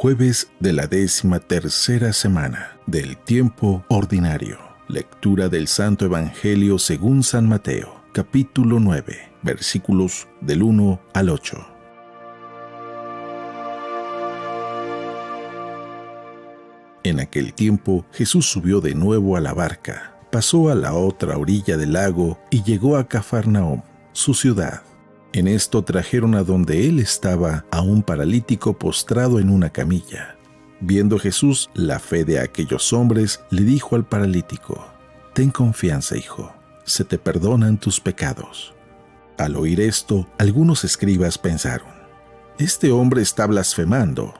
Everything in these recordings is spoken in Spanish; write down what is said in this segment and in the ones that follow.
Jueves de la 13ª semana del tiempo ordinario. Lectura del Santo Evangelio según San Mateo, capítulo 9, versículos del 1 al 8. En aquel tiempo, Jesús subió de nuevo a la barca, pasó a la otra orilla del lago y llegó a Cafarnaúm, su ciudad. En esto trajeron a donde él estaba a un paralítico postrado en una camilla. Viendo Jesús la fe de aquellos hombres, le dijo al paralítico: «Ten confianza, hijo, se te perdonan tus pecados». Al oír esto, algunos escribas pensaron: «Este hombre está blasfemando».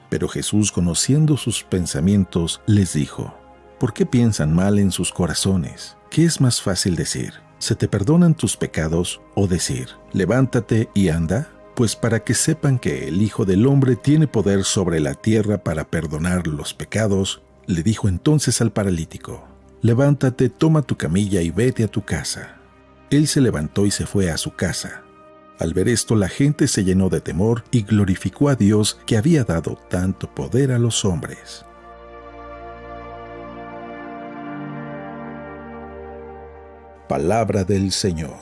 Pero Jesús, conociendo sus pensamientos, les dijo: «¿Por qué piensan mal en sus corazones? ¿Qué es más fácil decir: ¿se te perdonan tus pecados?, o decir: levántate y anda? Pues para que sepan que el Hijo del Hombre tiene poder sobre la tierra para perdonar los pecados», le dijo entonces al paralítico: «Levántate, toma tu camilla y vete a tu casa». Él se levantó y se fue a su casa. Al ver esto, la gente se llenó de temor y glorificó a Dios, que había dado tanto poder a los hombres. Palabra del Señor.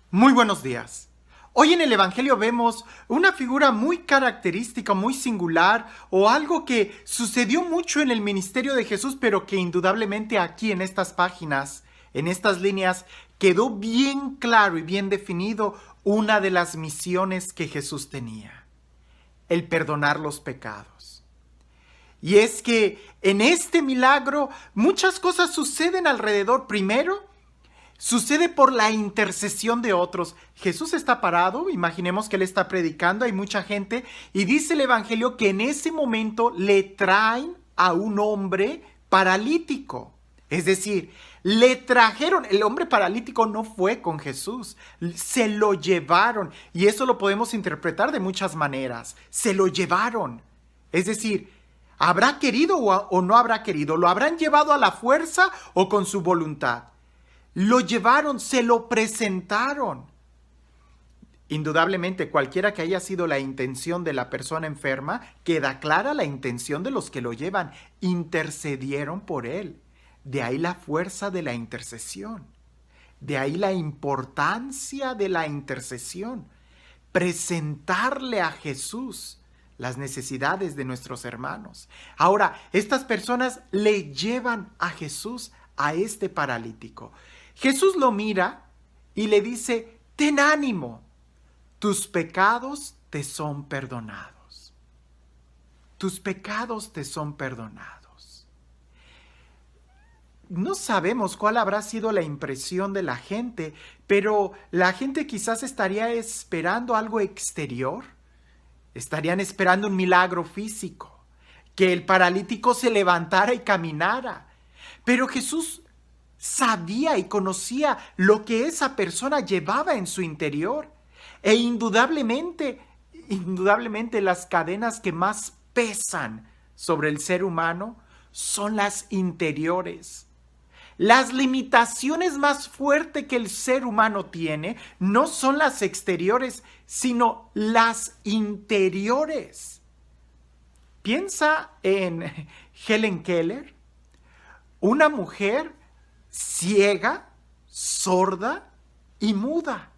Muy buenos días. Hoy en el Evangelio vemos una figura muy característica, muy singular, o algo que sucedió mucho en el ministerio de Jesús, pero que indudablemente aquí en estas páginas, en estas líneas, quedó bien claro y bien definido una de las misiones que Jesús tenía: el perdonar los pecados. Y es que en este milagro muchas cosas suceden alrededor. Primero, sucede por la intercesión de otros. Jesús está parado, imaginemos que él está predicando, hay mucha gente, y dice el Evangelio que en ese momento le traen a un hombre paralítico. Es decir, le trajeron, el hombre paralítico no fue con Jesús, se lo llevaron, y eso lo podemos interpretar de muchas maneras. Se lo llevaron, es decir, ¿habrá querido o no habrá querido? ¿Lo habrán llevado a la fuerza o con su voluntad? Lo llevaron, se lo presentaron. Indudablemente, cualquiera que haya sido la intención de la persona enferma, queda clara la intención de los que lo llevan. Intercedieron por él. De ahí la fuerza de la intercesión. De ahí la importancia de la intercesión. Presentarle a Jesús las necesidades de nuestros hermanos. Ahora, estas personas le llevan a Jesús a este paralítico. Jesús lo mira y le dice: «Ten ánimo, tus pecados te son perdonados». Tus pecados te son perdonados. No sabemos cuál habrá sido la impresión de la gente, pero la gente quizás estaría esperando algo exterior. Estarían esperando un milagro físico, que el paralítico se levantara y caminara. Pero Jesús sabía y conocía lo que esa persona llevaba en su interior. E indudablemente las cadenas que más pesan sobre el ser humano son las interiores. Las limitaciones más fuertes que el ser humano tiene no son las exteriores, sino las interiores. Piensa en Helen Keller, una mujer ciega, sorda y muda.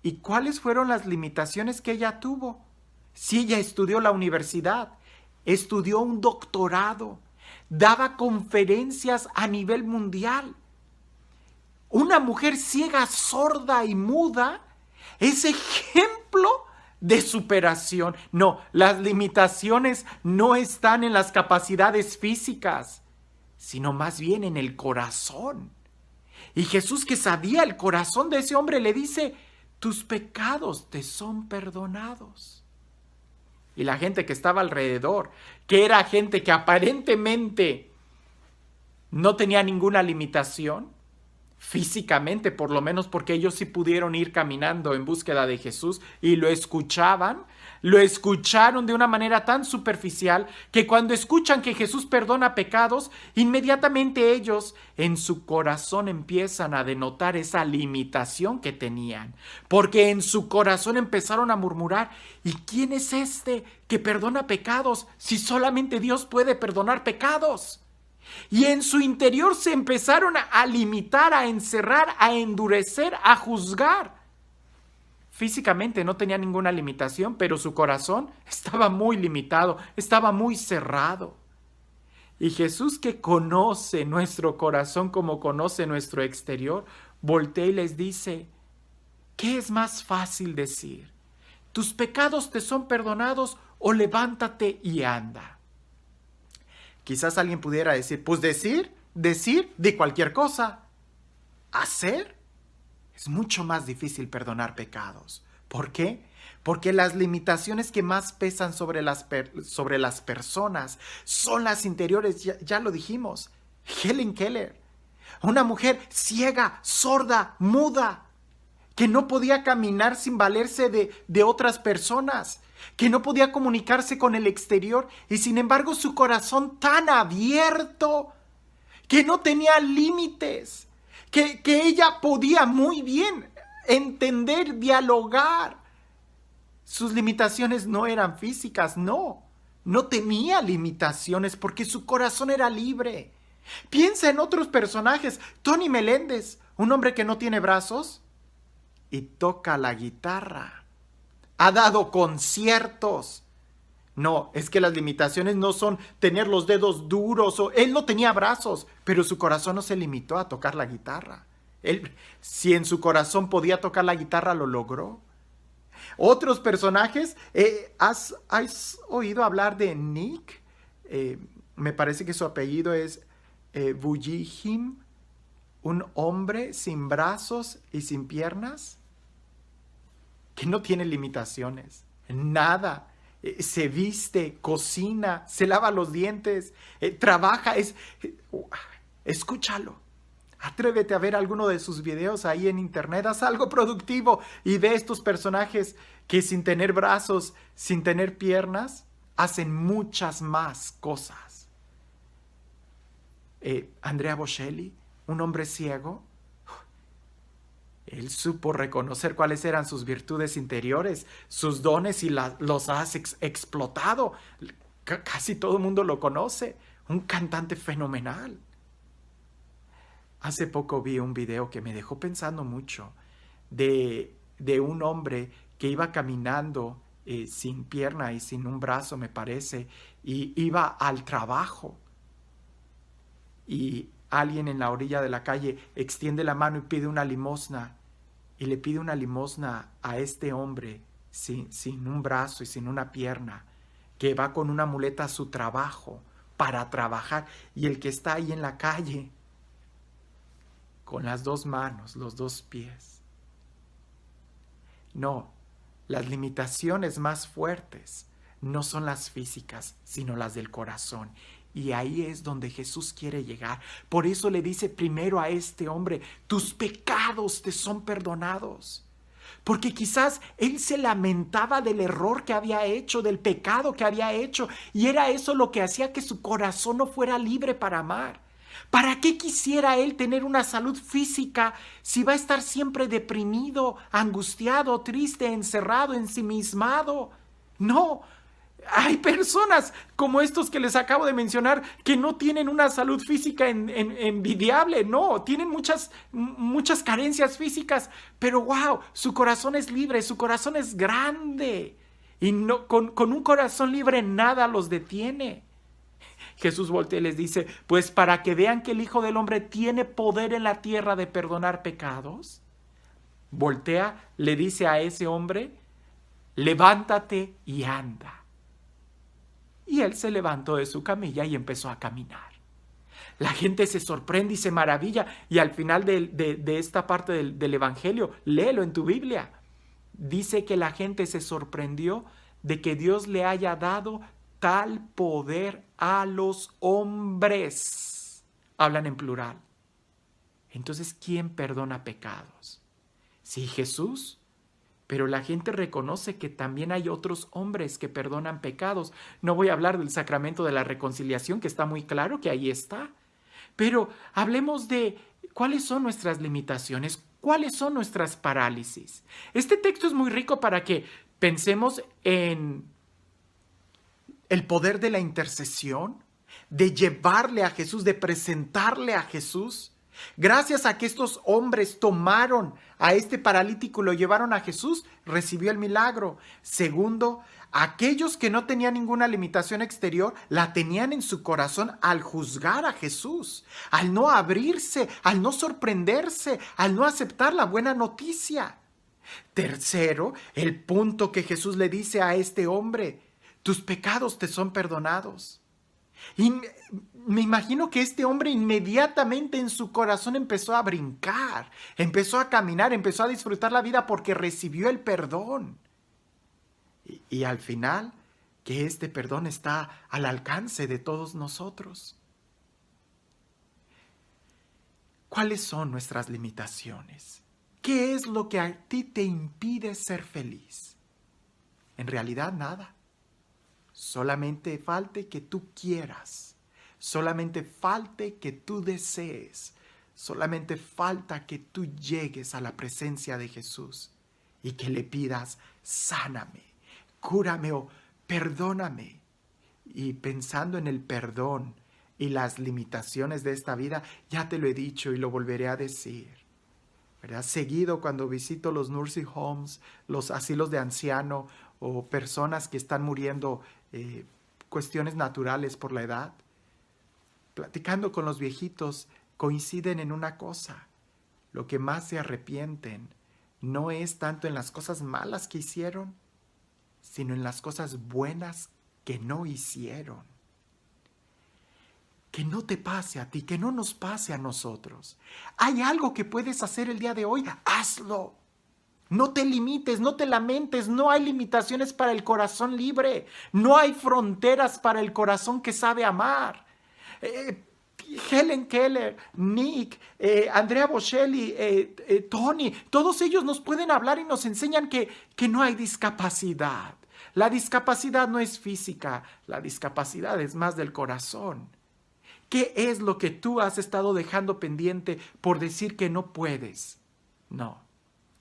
¿Y cuáles fueron las limitaciones que ella tuvo? Sí, ella estudió la universidad, estudió un doctorado, daba conferencias a nivel mundial. Una mujer ciega, sorda y muda es ejemplo de superación. No, las limitaciones no están en las capacidades físicas, sino más bien en el corazón. Y Jesús, que sabía el corazón de ese hombre, le dice: «Tus pecados te son perdonados». Y la gente que estaba alrededor, que era gente que aparentemente no tenía ninguna limitación, físicamente, por lo menos, porque ellos sí pudieron ir caminando en búsqueda de Jesús y lo escuchaban. Lo escucharon de una manera tan superficial que cuando escuchan que Jesús perdona pecados, inmediatamente ellos en su corazón empiezan a denotar esa limitación que tenían. Porque en su corazón empezaron a murmurar: ¿y quién es este que perdona pecados si solamente Dios puede perdonar pecados? Y en su interior se empezaron a limitar, a encerrar, a endurecer, a juzgar. Físicamente no tenía ninguna limitación, pero su corazón estaba muy limitado, estaba muy cerrado. Y Jesús, que conoce nuestro corazón como conoce nuestro exterior, voltea y les dice: ¿qué es más fácil decir? ¿Tus pecados te son perdonados o levántate y anda? Quizás alguien pudiera decir: pues decir de cualquier cosa. Hacer es mucho más difícil perdonar pecados. ¿Por qué? Porque las limitaciones que más pesan sobre las personas son las interiores, ya lo dijimos. Helen Keller, una mujer ciega, sorda, muda, que no podía caminar sin valerse de otras personas, que no podía comunicarse con el exterior y sin embargo su corazón tan abierto que no tenía límites. Que ella podía muy bien entender, dialogar. Sus limitaciones no eran físicas, no tenía limitaciones porque su corazón era libre. Piensa en otros personajes. Tony Meléndez, un hombre que no tiene brazos y toca la guitarra. Ha dado conciertos. No, es que las limitaciones no son tener los dedos duros. Él no tenía brazos, pero su corazón no se limitó a tocar la guitarra. Él, si en su corazón podía tocar la guitarra, lo logró. Otros personajes, ¿has oído hablar de Nick? Me parece que su apellido es Vujicic, un hombre sin brazos y sin piernas, que no tiene limitaciones, nada. Se viste, cocina, se lava los dientes, trabaja, escúchalo. Atrévete a ver alguno de sus videos ahí en internet, haz algo productivo y ve estos personajes que sin tener brazos, sin tener piernas, hacen muchas más cosas. Andrea Bocelli, un hombre ciego, él supo reconocer cuáles eran sus virtudes interiores, sus dones y los ha explotado. Casi todo el mundo lo conoce. Un cantante fenomenal. Hace poco vi un video que me dejó pensando mucho de un hombre que iba caminando sin pierna y sin un brazo, me parece, y iba al trabajo. Y alguien en la orilla de la calle extiende la mano y pide una limosna. Y le pide una limosna a este hombre sin un brazo y sin una pierna, que va con una muleta a su trabajo para trabajar. Y el que está ahí en la calle, con las dos manos, los dos pies. No, las limitaciones más fuertes no son las físicas, sino las del corazón. Y ahí es donde Jesús quiere llegar. Por eso le dice primero a este hombre: tus pecados te son perdonados. Porque quizás él se lamentaba del error que había hecho, del pecado que había hecho. Y era eso lo que hacía que su corazón no fuera libre para amar. ¿Para qué quisiera él tener una salud física si va a estar siempre deprimido, angustiado, triste, encerrado, ensimismado? No. Hay personas como estos que les acabo de mencionar que no tienen una salud física envidiable, no, tienen muchas carencias físicas, pero wow, su corazón es libre, su corazón es grande y no, con un corazón libre nada los detiene. Jesús voltea y les dice: pues para que vean que el Hijo del Hombre tiene poder en la tierra de perdonar pecados, voltea, le dice a ese hombre: levántate y anda. Y él se levantó de su camilla y empezó a caminar. La gente se sorprende y se maravilla. Y al final de esta parte del Evangelio, léelo en tu Biblia, dice que la gente se sorprendió de que Dios le haya dado tal poder a los hombres. Hablan en plural. Entonces, ¿quién perdona pecados? Sí, Jesús. Pero la gente reconoce que también hay otros hombres que perdonan pecados. No voy a hablar del sacramento de la reconciliación, que está muy claro que ahí está. Pero hablemos de cuáles son nuestras limitaciones, cuáles son nuestras parálisis. Este texto es muy rico para que pensemos en el poder de la intercesión, de llevarle a Jesús, de presentarle a Jesús. Gracias a que estos hombres tomaron a este paralítico y lo llevaron a Jesús, recibió el milagro. Segundo, aquellos que no tenían ninguna limitación exterior, la tenían en su corazón al juzgar a Jesús, al no abrirse, al no sorprenderse, al no aceptar la buena noticia. Tercero, el punto que Jesús le dice a este hombre: tus pecados te son perdonados. Y me imagino que este hombre inmediatamente en su corazón empezó a brincar, empezó a caminar, empezó a disfrutar la vida porque recibió el perdón. Y al final, que este perdón está al alcance de todos nosotros. ¿Cuáles son nuestras limitaciones? ¿Qué es lo que a ti te impide ser feliz? En realidad nada. Solamente falte que tú quieras, solamente falte que tú desees, solamente falta que tú llegues a la presencia de Jesús y que le pidas: sáname, cúrame o perdóname. Y pensando en el perdón y las limitaciones de esta vida, ya te lo he dicho y lo volveré a decir, ¿verdad? Seguido, cuando visito los nursing homes, los asilos de anciano o personas que están muriendo cuestiones naturales por la edad, platicando con los viejitos, coinciden en una cosa: lo que más se arrepienten no es tanto en las cosas malas que hicieron, sino en las cosas buenas que no hicieron. Que no te pase a ti, que no nos pase a nosotros. Hay algo que puedes hacer el día de hoy, hazlo. No te limites, no te lamentes, no hay limitaciones para el corazón libre, no hay fronteras para el corazón que sabe amar. Helen Keller, Nick, Andrea Bocelli, Tony, todos ellos nos pueden hablar y nos enseñan que no hay discapacidad. La discapacidad no es física, la discapacidad es más del corazón. ¿Qué es lo que tú has estado dejando pendiente por decir que no puedes? No.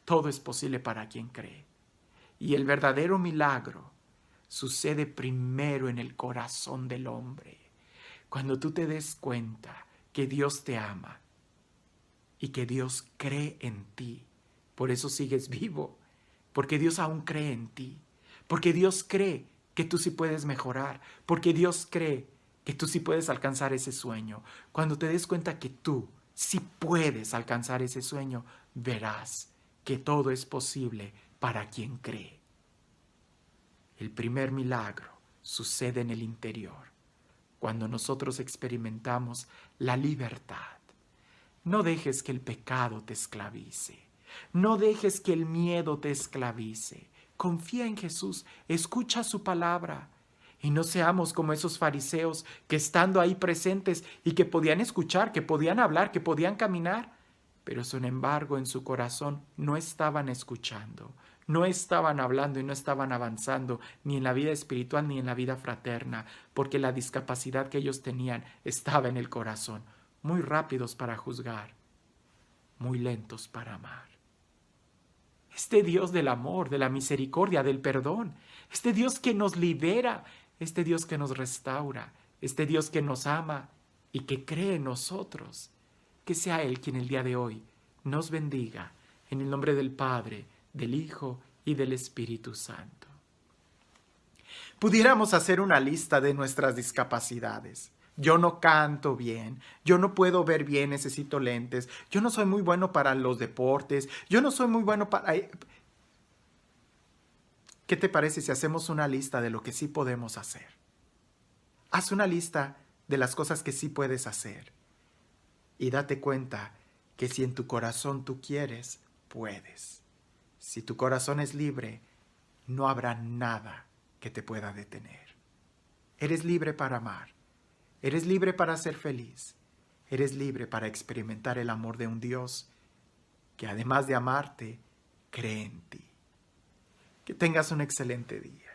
Todo es posible para quien cree. Y el verdadero milagro sucede primero en el corazón del hombre. Cuando tú te des cuenta que Dios te ama y que Dios cree en ti. Por eso sigues vivo. Porque Dios aún cree en ti. Porque Dios cree que tú sí puedes mejorar. Porque Dios cree que tú sí puedes alcanzar ese sueño. Cuando te des cuenta que tú sí puedes alcanzar ese sueño, verás que todo es posible para quien cree. El primer milagro sucede en el interior, cuando nosotros experimentamos la libertad. No dejes que el pecado te esclavice. No dejes que el miedo te esclavice. Confía en Jesús, escucha su palabra. Y no seamos como esos fariseos que estando ahí presentes y que podían escuchar, que podían hablar, que podían caminar, pero sin embargo en su corazón no estaban escuchando, no estaban hablando y no estaban avanzando ni en la vida espiritual ni en la vida fraterna, porque la discapacidad que ellos tenían estaba en el corazón. Muy rápidos para juzgar, muy lentos para amar. Este Dios del amor, de la misericordia, del perdón, este Dios que nos libera, este Dios que nos restaura, este Dios que nos ama y que cree en nosotros. Que sea Él quien el día de hoy nos bendiga, en el nombre del Padre, del Hijo y del Espíritu Santo. Pudiéramos hacer una lista de nuestras discapacidades. Yo no canto bien, yo no puedo ver bien, necesito lentes, yo no soy muy bueno para los deportes, yo no soy muy bueno para... ¿Qué te parece si hacemos una lista de lo que sí podemos hacer? Haz una lista de las cosas que sí puedes hacer. Y date cuenta que si en tu corazón tú quieres, puedes. Si tu corazón es libre, no habrá nada que te pueda detener. Eres libre para amar. Eres libre para ser feliz. eres libre para experimentar el amor de un Dios que además de amarte, cree en ti. Que tengas un excelente día.